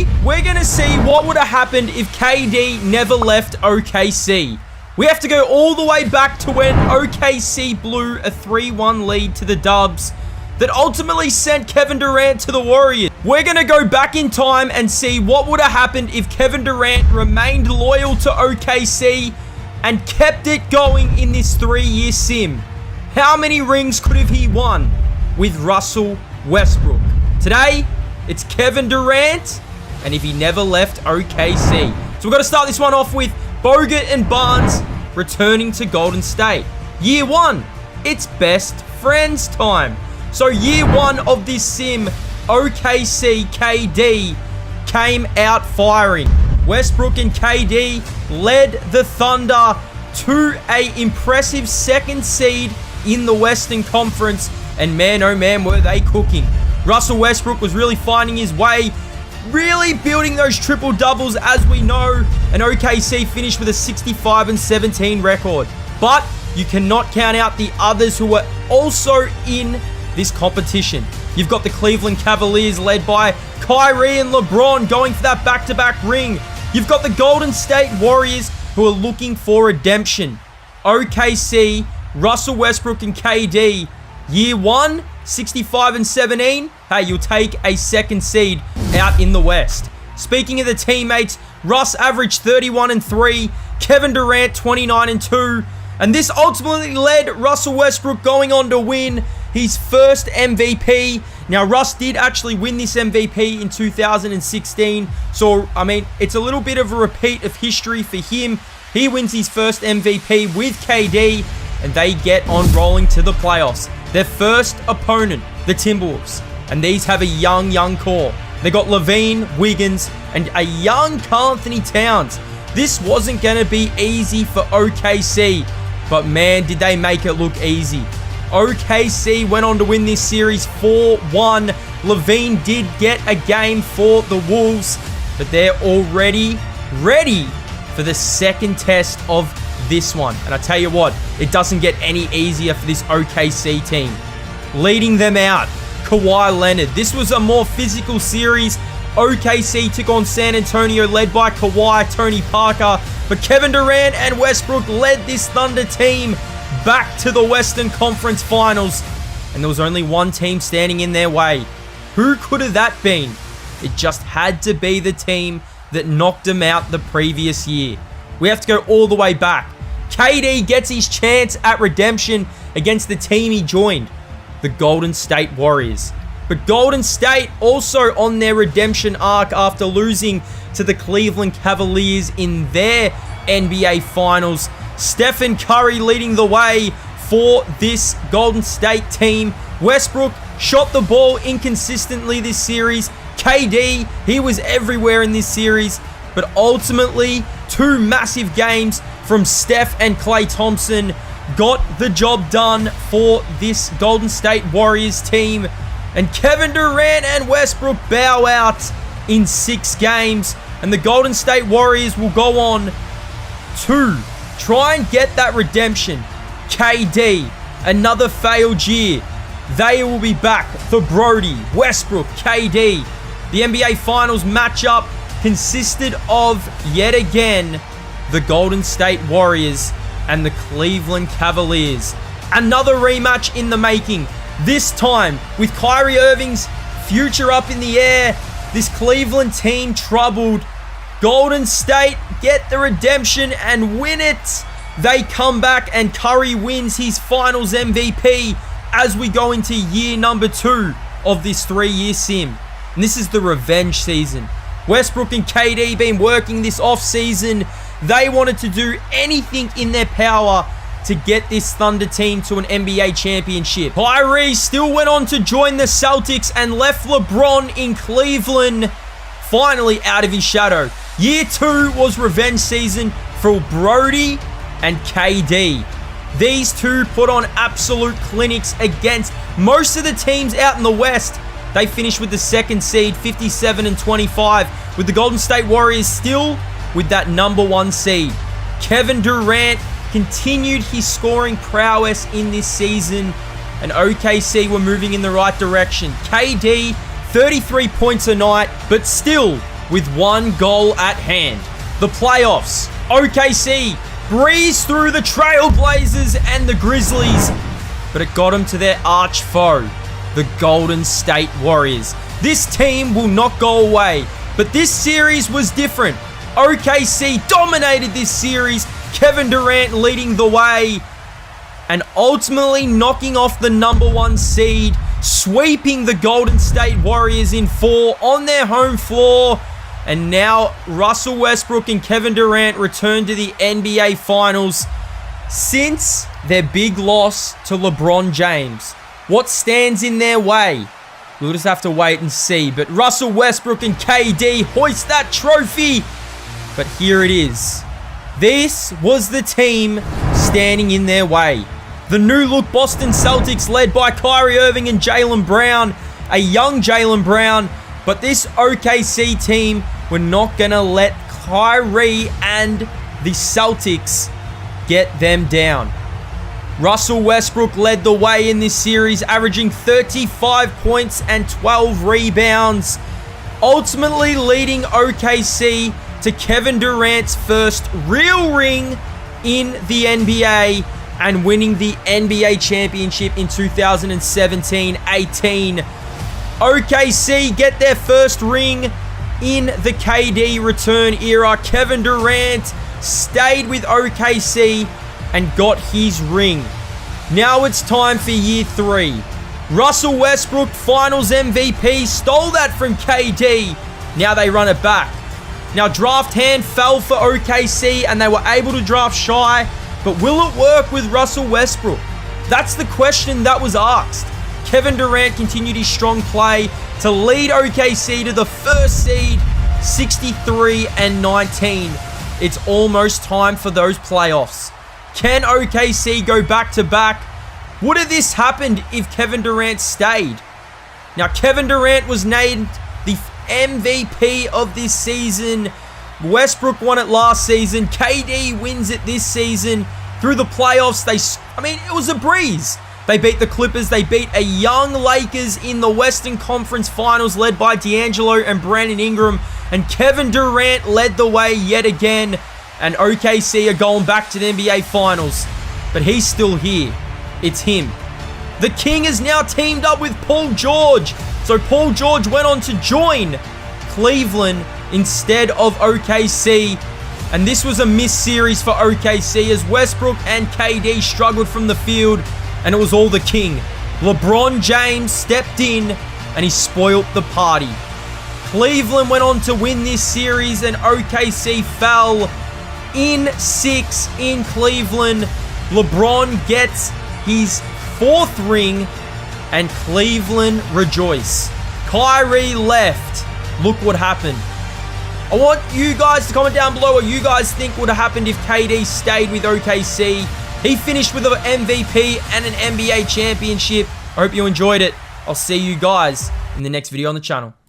Today, we're going to see what would have happened if KD never left OKC. We have to go all the way back to when OKC blew a 3-1 lead to the Dubs that ultimately sent Kevin Durant to the Warriors. We're going to go back in time and see what would have happened if Kevin Durant remained loyal to OKC and kept it going in this 3-year sim. How many rings could have he won with Russell Westbrook? Today, it's Kevin Durant, and if he never left OKC. So we've got to start this one off with Bogut and Barnes returning to Golden State. Year 1, it's best friends time. So year 1 of this sim, OKC KD came out firing. Westbrook and KD led the Thunder to an impressive second seed in the Western Conference, and man, oh man, were they cooking. Russell Westbrook was really finding his way, really building those triple doubles, as we know, and OKC finished with a 65-17 record. But you cannot count out the others who were also in this competition. You've got the Cleveland Cavaliers led by Kyrie and LeBron going for that back-to-back ring. You've got the Golden State Warriors who are looking for redemption. OKC, Russell Westbrook and KD, year 1, 65-17. Hey, you'll take a second seed out in the West. Speaking of the teammates, Russ averaged 31-3, Kevin Durant 29-2, and this ultimately led Russell Westbrook going on to win his first MVP. Now, Russ did actually win this MVP in 2016, so, I mean, it's a little bit of a repeat of history for him. He wins his first MVP with KD, and they get on rolling to the playoffs. Their first opponent, the Timberwolves, and these have a young core. They got Levine, Wiggins, and a young Karl Anthony Towns. This wasn't going to be easy for OKC, but man, did they make it look easy. OKC went on to win this series 4-1. Levine did get a game for the Wolves, but they're already ready for the second test of this one. And I tell you what, it doesn't get any easier for this OKC team. Leading them out, Kawhi Leonard. This was a more physical series. OKC took on San Antonio led by Kawhi, Tony Parker, but Kevin Durant and Westbrook led this Thunder team back to the Western Conference Finals, and there was only one team standing in their way. Who could have that been? It just had to be the team that knocked them out the previous year. We have to go all the way back. KD gets his chance at redemption against the team he joined, the Golden State Warriors. But Golden State also on their redemption arc after losing to the Cleveland Cavaliers in their NBA Finals. Stephen Curry leading the way for this Golden State team. Westbrook shot the ball inconsistently this series. KD, he was everywhere in this series, but ultimately 2 massive games from Steph and Klay Thompson got the job done for this Golden State Warriors team. And Kevin Durant and Westbrook bow out in 6 games, and the Golden State Warriors will go on to try and get that redemption. KD, another failed year. They will be back for Brody, Westbrook, KD. The NBA Finals matchup consisted of, yet again, the Golden State Warriors and the Cleveland Cavaliers. Another rematch in the making. This time, with Kyrie Irving's future up in the air, this Cleveland team troubled. Golden State get the redemption and win it. They come back and Curry wins his finals MVP as we go into year number 2 of this 3-year sim. And this is the revenge season. Westbrook and KD been working this off-season. They wanted to do anything in their power to get this Thunder team to an NBA championship. Kyrie still went on to join the Celtics and left LeBron in Cleveland, finally out of his shadow. Year 2 was revenge season for Brody and KD. These two put on absolute clinics against most of the teams out in the West. They finished with the second seed, 57-25, with the Golden State Warriors still with that number 1 seed. Kevin Durant continued his scoring prowess in this season, and OKC were moving in the right direction. KD, 33 points a night, but still with one goal at hand. The playoffs. OKC breezed through the Trailblazers and the Grizzlies, but it got them to their arch foe, the Golden State Warriors. This team will not go away, but this series was different. OKC dominated this series, Kevin Durant leading the way, and ultimately knocking off the #1 seed, sweeping the Golden State Warriors in 4 on their home floor. And now Russell Westbrook and Kevin Durant return to the NBA Finals since their big loss to LeBron James. What stands in their way? We'll just have to wait and see. But Russell Westbrook and KD hoist that trophy. But here it is. This was the team standing in their way. The new-look Boston Celtics led by Kyrie Irving and Jaylen Brown, a young Jaylen Brown. But this OKC team were not going to let Kyrie and the Celtics get them down. Russell Westbrook led the way in this series, averaging 35 points and 12 rebounds, ultimately leading OKC to Kevin Durant's first real ring in the NBA and winning the NBA championship in 2017-18. OKC get their first ring in the KD return era. Kevin Durant stayed with OKC and got his ring. Now it's time for year 3. Russell Westbrook, Finals MVP, stole that from KD. Now they run it back. Now draft hand fell for OKC and they were able to draft shy, but will it work with Russell Westbrook? That's the question that was asked. Kevin Durant continued his strong play to lead OKC to the first seed, 63-19. It's almost time for those playoffs. Can OKC go back-to-back? Would have this happened if Kevin Durant stayed? Now, Kevin Durant was named the MVP of this season. Westbrook won it last season. KD wins it this season. Through the playoffs, it was a breeze. They beat the Clippers. They beat a young Lakers in the Western Conference Finals led by D'Angelo and Brandon Ingram. And Kevin Durant led the way yet again. And OKC are going back to the NBA Finals. But he's still here. It's him. The King is now teamed up with Paul George. So Paul George went on to join Cleveland instead of OKC. And this was a missed series for OKC as Westbrook and KD struggled from the field. And it was all the King. LeBron James stepped in and he spoilt the party. Cleveland went on to win this series and OKC fell in 6 in Cleveland. LeBron gets his 4th ring and Cleveland rejoice. Kyrie left. Look what happened. I want you guys to comment down below what you guys think would have happened if KD stayed with OKC. He finished with an MVP and an NBA championship. I hope you enjoyed it. I'll see you guys in the next video on the channel.